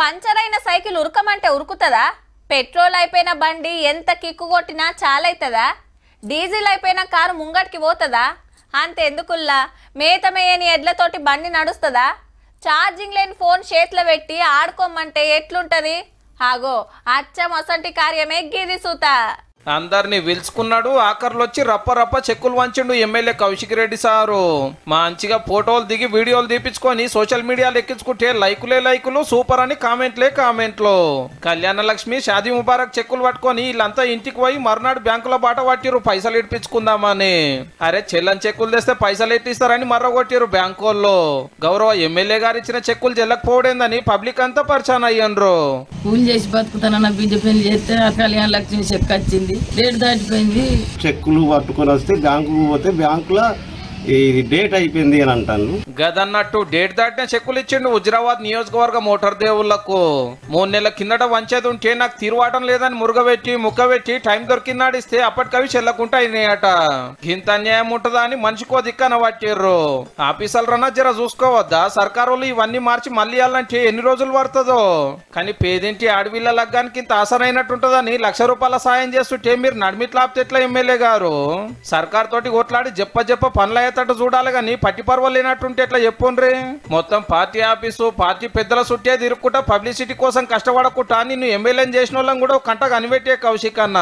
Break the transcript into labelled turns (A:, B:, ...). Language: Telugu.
A: పంచర్ అయిన సైకిల్ ఉరకమంటే ఉరుకుతుందా? పెట్రోల్ అయిపోయిన బండి ఎంత కిక్కు కొట్టినా చాలైతుందా? డీజిల్ అయిపోయిన కారు ముంగటికి పోతుందా? అంతెందుకుల్లా మేతమేయని ఎడ్లతోటి బండి నడుస్తుందా? ఛార్జింగ్ లేని ఫోన్ చేతిలో పెట్టి ఆడుకోమంటే ఎట్లుంటది? ఆగో అచ్చం అసంటి కార్యమే గిది సూత.
B: అందరిని పిలుచుకున్నాడు. ఆఖర్లొచ్చి రప్ప రప్ప చెక్కులు వంచిండు ఎమ్మెల్యే కౌశిక్ రెడ్డి సారు. మంచిగా ఫోటోలు దిగి వీడియోలు తీపించుకొని సోషల్ మీడియాలో ఎక్కించుకుంటే లైకులు సూపర్ అని కామెంట్లు. కళ్యాణ లక్ష్మి షాదీ ముబారక్ చెక్కులు పట్టుకొని వీళ్ళంతా ఇంటికి పోయి మర్నాడు బ్యాంకులో బాట పట్టిరు పైసలు ఇప్పించుకుందామని. అరే చెల్లని చెక్కులు తెస్తే పైసలు ఎట్టిస్తారని మర్రగొట్టిరు బ్యాంకుల్లో. గౌరవ ఎమ్మెల్యే గారు ఇచ్చిన చెక్కులు చెల్లకపోవడేందని పబ్లిక్ అంతా పరిచయం అయ్యిండ్రు.
C: పూలు చేసి బతుకుతానన్న బీజేపీ చేస్తే కళ్యాణ లక్ష్మి చెక్ వచ్చింది, డేట్ దాటిపోయింది.
D: చెక్కులు పట్టుకొని వస్తే బ్యాంకుకు పోతే బ్యాంకులో ఇది డేట్ అయిపోయింది అని అంటాను.
B: గదన్నట్టు డేట్ దాటిన చెక్కులు ఇచ్చిండు హుజరాబాద్ నియోజకవర్గ మోటార్ దేవుళ్లకు. 3 నెలల కిందట వంచేది ఉంటే నాకు తీరువాటం లేదని ముక్కబెట్టి టైం దొరికిందాడు ఇస్తే అప్పటికవి చెల్లకుంటా అయినాయట. ఇంత అన్యాయం ఉంటుందా అని మనిషికో దిక్కన పట్టిర్రు. ఆఫీసర్లన్నా జర చూసుకోవద్దా? సర్కారులు ఇవన్నీ మార్చి మళ్ళీ ఇవ్వాలంటే ఎన్ని రోజులు పడుతుందో. కానీ పేదింటి ఆడవిళ్ళ లగ్గానికి ఇంత ఆసరైనట్టుంటదని ₹1,00,000 సాయం చేస్తుంటే మీరు నడిమిట్లాపితే ఎట్లా ఎమ్మెల్యే గారు? సర్కార్ తోటి కొట్లాడి జప్ప పనులు తట్టు చూడాలి గాని పట్టి పర్వ లేనట్టుంటే ఎట్లా చెప్పుండ్రి. మొత్తం పార్టీ ఆఫీసు పార్టీ పెద్దల చుట్టే తిరుక్కుంటా పబ్లిసిటీ కోసం కష్టపడకుండా నిన్ను ఎమ్మెల్యేని చేసిన వాళ్ళని కూడా కంట కనిపెట్టే కౌశిక్ అన్న.